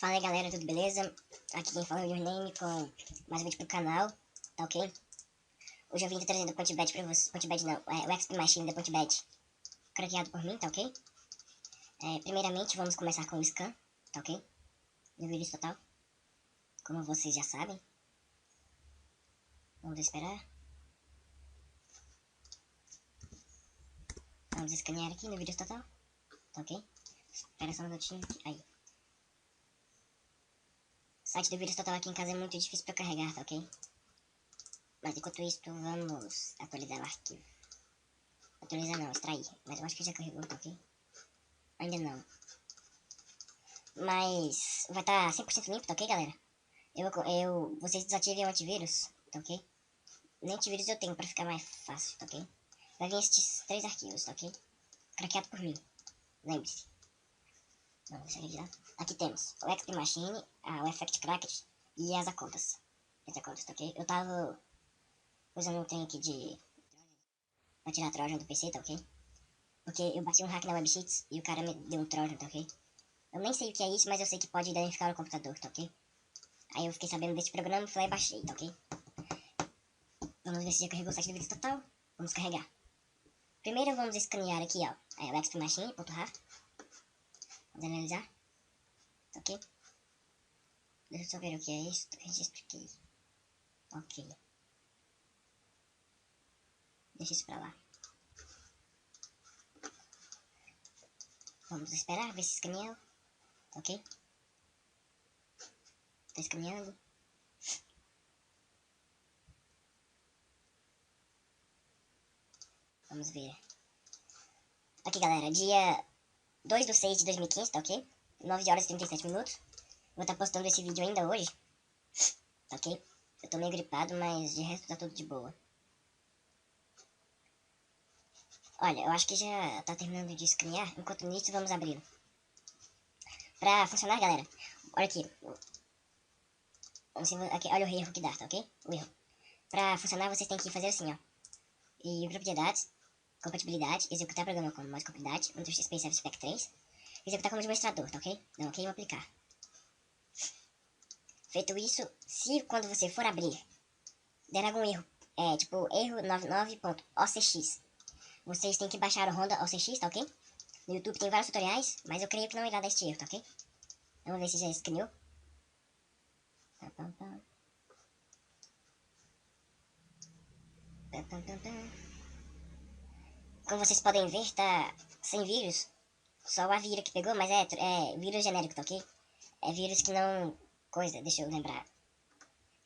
Fala aí galera, tudo beleza? Aqui quem fala é o Your Name com mais um vídeo pro canal, tá ok? Hoje eu vim trazendo o Pontbet pra vocês, Pontbet não, o XP Machine da Pontbet, craqueado por mim, tá ok? Primeiramente vamos começar com o scan, tá ok? No vídeo total, como vocês já sabem. Vamos esperar. Vamos escanear aqui no vídeo total, tá ok? Espera só um minutinho aqui, aí. O site do vídeo total aqui em casa é muito difícil pra carregar, tá ok? Mas enquanto isso, vamos atualizar o arquivo. Atualizar não, extrair. Mas eu acho que já carregou, tá ok? Ainda não. Mas vai estar 100% limpo, tá ok, galera? Vocês desativem o antivírus, tá ok? Nem antivírus eu tenho pra ficar mais fácil, tá ok? Vai vir estes 3 arquivos, tá ok? Craqueado por mim. Lembre-se. Vamos deixar ele lá. Aqui temos o XP Machine, o Effect Cracked e as Acontas. Tá ok? Eu tava usando um trem aqui pra tirar a Trojan do PC, tá ok? Porque eu bati um hack na WebCheats e o cara me deu um Trojan, tá ok? Eu nem sei o que é isso, mas eu sei que pode danificar o computador, tá ok? Aí eu fiquei sabendo desse programa, fui lá e baixei, tá ok? Vamos ver se já carregou o site do vídeo total. Vamos carregar. Primeiro vamos escanear aqui, ó, o xpmachine.rar. Vamos analisar, tá ok? Deixa eu só ver o que é isso, registro aqui. Ok. Deixa isso pra lá. Vamos esperar, ver se escaneou, tá ok? Tá escaneando. Vamos ver. Aqui, galera, dia 2/6/2015, tá ok? 9 horas e 37 minutos. Vou estar postando esse vídeo ainda hoje, tá ok? Eu tô meio gripado, mas de resto tá tudo de boa. Olha, eu acho que já tá terminando de escanear. Enquanto nisso, vamos abri-lo. Pra funcionar, galera, olha aqui. Aqui, olha o erro que dá, tá ok? O erro. Pra funcionar, vocês têm que fazer assim, ó. E propriedades, compatibilidade, executar programa como mais compatibilidade, Ctrl XP Service Pack 3, executar como administrador, tá ok? Dá ok e vou aplicar. Feito isso, se quando você for abrir, der algum erro, tipo erro 99.ocx, vocês têm que baixar o Honda OCX, tá ok? No YouTube tem vários tutoriais, mas eu creio que não irá dar este erro, tá ok? Vamos ver se já escaneou. Como vocês podem ver, tá sem vírus. Só o Avira que pegou, mas é vírus genérico, tá ok? É vírus que não... Coisa, deixa eu lembrar.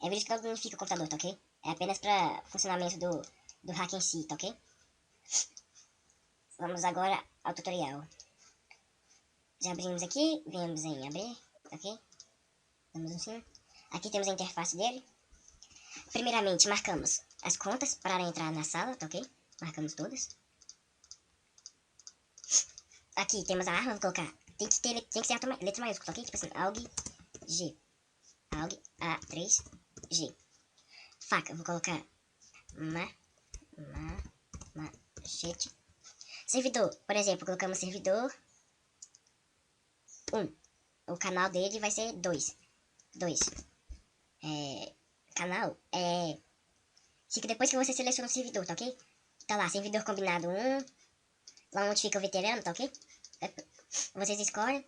É vírus que não danifica o computador, tá ok? É apenas pra funcionamento do hack em si, tá ok? Vamos agora ao tutorial. Já abrimos aqui, viemos em abrir, tá ok? Vamos assim. Aqui temos a interface dele. Primeiramente, marcamos as contas para entrar na sala, tá ok? Marcamos todas. Aqui temos a arma, vou colocar. Tem que ser letra maiúscula, tá ok? Tipo assim, AUG G. AUG A3G. Faca, vou colocar machete. Servidor, por exemplo, colocamos servidor 1. O canal dele vai ser 2. Canal fica depois que você seleciona o servidor, tá ok? Tá lá, servidor combinado 1. Lá onde fica o veterano, tá ok? Vocês escolhem.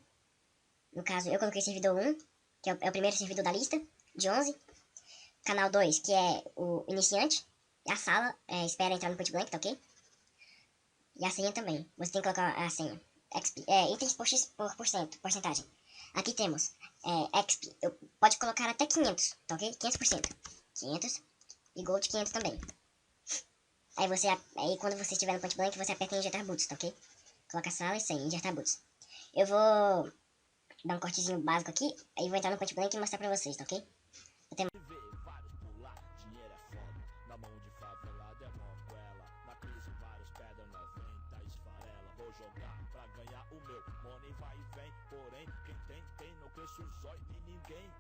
No caso, eu coloquei servidor 1, que é o primeiro servidor da lista, de 11. Canal 2, que é o iniciante. E a sala, espera entrar no point blank, tá ok? E a senha também. Você tem que colocar a senha. Itens por porcentagem. Aqui temos XP. Pode colocar até 500, tá ok? 500%. 500. E Gold 500 também. Aí quando você estiver no point blank, você aperta em injetar boots, tá ok? Coloca a sala e senha, injetar boots. Eu vou dar um cortezinho básico aqui. Aí vou entrar no point blank e mostrar pra vocês, tá ok? Porém, quem tem não cresce os olhos de ninguém.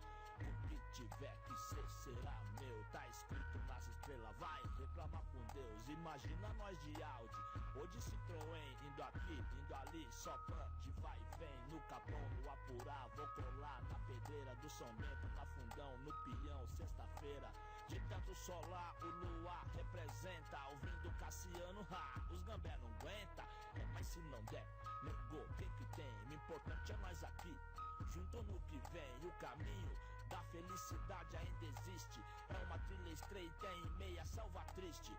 O que tiver que ser, será meu. Tá escrito nas estrelas, vai reclamar com Deus. Imagina nós de Audi, ou de Citroën, indo aqui, indo ali, só pan de vai e vem. No capão, no apurar, vou colar na pedra. beira do São Bento, na Fundão, no Pião, sexta-feira. De tanto solar, o luar representa. Ouvindo Cassiano, os gambé não aguenta. Mas se não der, negou, o que tem? O importante é nós aqui, junto no que vem. O caminho da felicidade ainda existe. É uma trilha estreita em meia selva triste.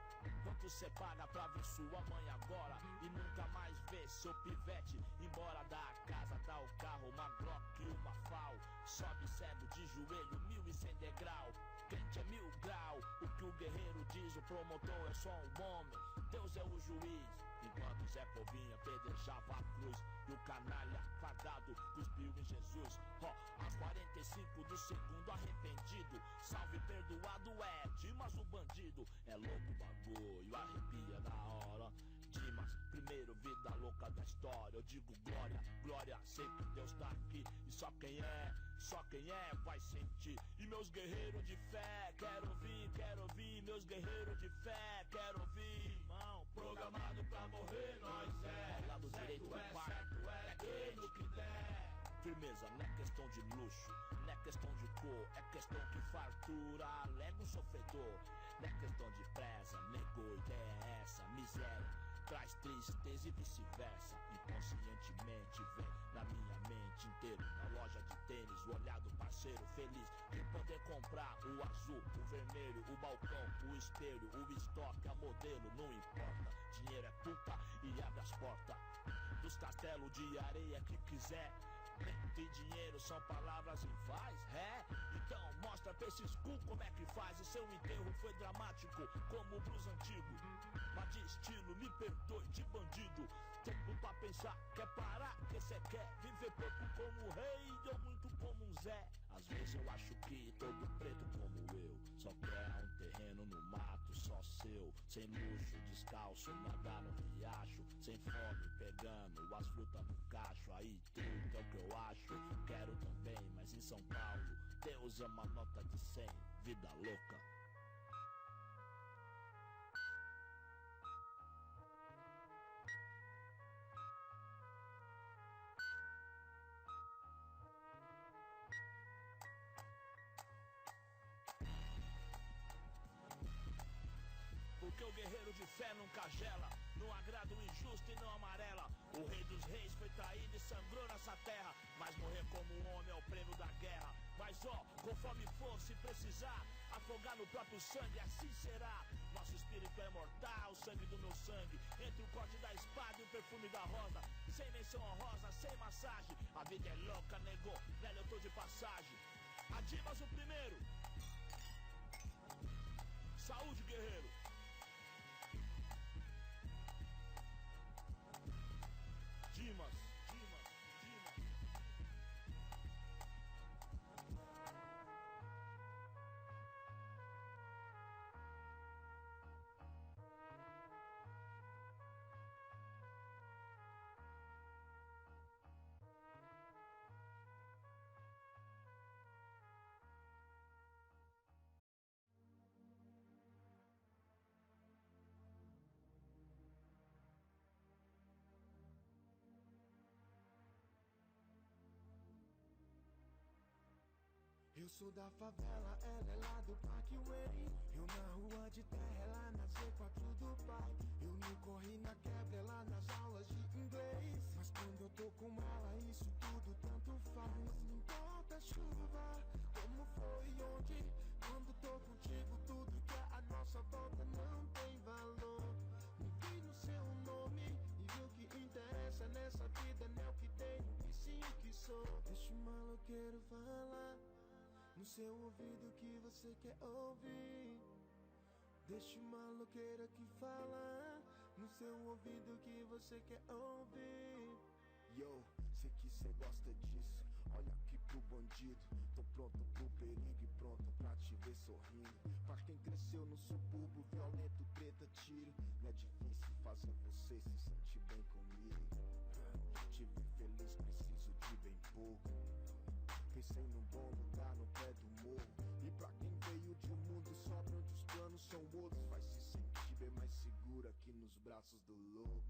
Quanto cê paga pra ver sua mãe agora e nunca mais ver seu pivete embora da casa, dá o carro, uma Glock e uma FAL. Sobe cego de joelho, 1.100 degrau. Crente é 1000 grau. O que o guerreiro diz, o promotor é só um homem, Deus é o juiz. Enquanto Zé Povinha pedrejava a cruz e o canalha fardado cuspiu em Jesus. Aos 45 do segundo arrependido, salve perdoado é Dimas o bandido. É louco o bagulho, arrepia na hora. Dimas, primeiro vida louca da história. Eu digo glória, glória, sei que Deus tá aqui. E só quem é vai sentir. E meus guerreiros de fé, quero ouvir. Meus guerreiros de fé, quero ouvir. Irmão, programado pra morrer, nós é. Lado direito do pai, é tudo que der. Firmeza, não é questão de luxo, não é questão de cor, é questão que fartura, alega o sofredor. Não é questão de presa, negou, ideia é essa, miséria traz tristeza e vice-versa. Inconscientemente vem na minha mente inteiro, na loja de tênis, o olhar do parceiro feliz de poder comprar o azul, o vermelho, o balcão, o espelho, o estoque, a modelo, não importa. Dinheiro é puta e abre as portas dos castelos de areia que quiser. Preto e dinheiro são palavras iguais, então mostra pra esses cu como é que faz. O seu enterro foi dramático como o blues antigo, mas de estilo, me perdoe, de bandido. Tempo pra pensar, quer parar, que cê quer viver pouco como rei ou muito como um Zé. Às vezes eu acho que todo preto como eu só quer um terreno no mato, só seu, sem luxo, descalço, nadar no riacho, sem fome, pegando as frutas no cacho. Aí tudo é o que eu acho, quero também, mas em São Paulo Deus é uma nota de 100, vida louca. Porque o guerreiro de fé nunca gela, não agrada o injusto e não amarela. O rei dos reis foi traído e sangrou nessa terra, mas morrer como um homem é o prêmio da guerra. Mas conforme for, se precisar, afogar no próprio sangue, assim será. Nosso espírito é mortal, o sangue do meu sangue, entre o corte da espada e o perfume da rosa. Sem menção honrosa, sem massagem, a vida é louca, negou, velho, eu tô de passagem. A Dimas o primeiro. Saúde, guerreiro. Dimas. Eu sou da favela, ela é lá do Parkway. Eu na rua de terra, ela na Z4 do pai. Eu no corre na quebra, ela nas aulas de inglês. Mas quando eu tô com ela, isso tudo tanto faz. Não importa a chuva, como foi ontem. Quando tô contigo, tudo que é a nossa volta não tem valor. Me vi no seu nome e vi o que interessa nessa vida, não é o que tenho, e sim o que sou. Deixa o maloqueiro falar no seu ouvido que você quer ouvir. Deixa uma maloqueira que fala no seu ouvido que você quer ouvir. Yo, sei que cê gosta disso. Olha aqui pro bandido. Tô pronto pro perigo e pronto pra te ver sorrindo. Pra quem cresceu no subúrbio, violento, treta, tiro. Não é difícil fazer você se sentir bem comigo. Te ver feliz, preciso de bem pouco. Pensei num bom lugar no pé do morro. E pra quem veio de um mundo só onde os planos são outros, vai se sentir bem mais seguro aqui nos braços do louco.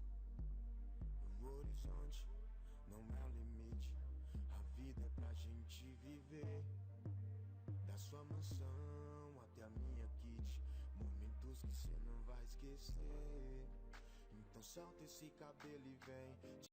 O horizonte não é o limite, a vida é pra gente viver. sua mansão até a minha kit. Momentos que cê não vai esquecer. Então solta esse cabelo e vem.